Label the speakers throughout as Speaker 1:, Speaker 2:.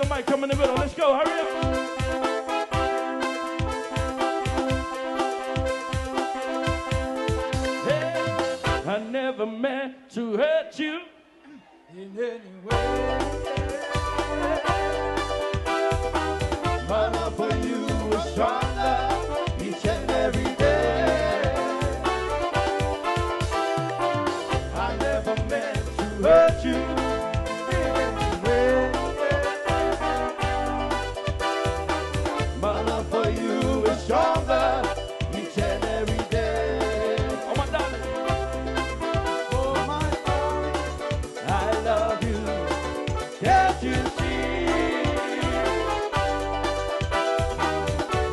Speaker 1: the mic, come in the middle. Let's go, hurry up. Hey, I never meant to hurt you in any way. My love for you is stronger each and every day. I never meant to hurt you. Stronger each and every day. Oh my darling, oh my darling, I love you. Can't you see?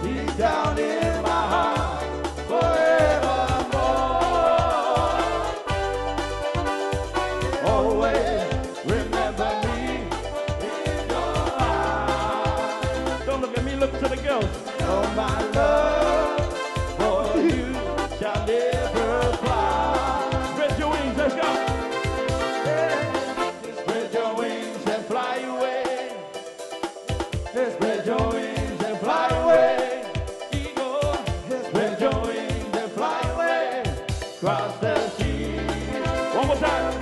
Speaker 1: Deep down in my heart, forevermore. Always remember me in your eyes. Don't look at me, look to the girls. Oh, my love for you shall never fly. Spread your wings, let's go. Yeah. Spread your wings and fly away. Spread your wings and fly away. Eagle, spread your wings and fly away. Cross the sea. One more time.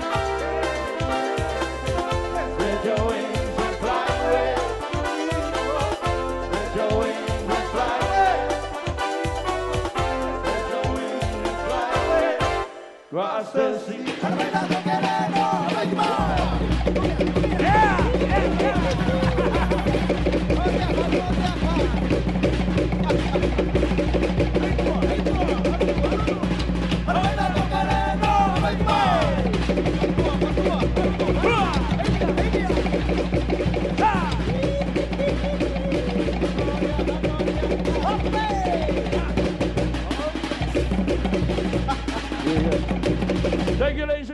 Speaker 1: Spread your wings and fly away. Spread your wings. Cross the sea. Thank you, ladies.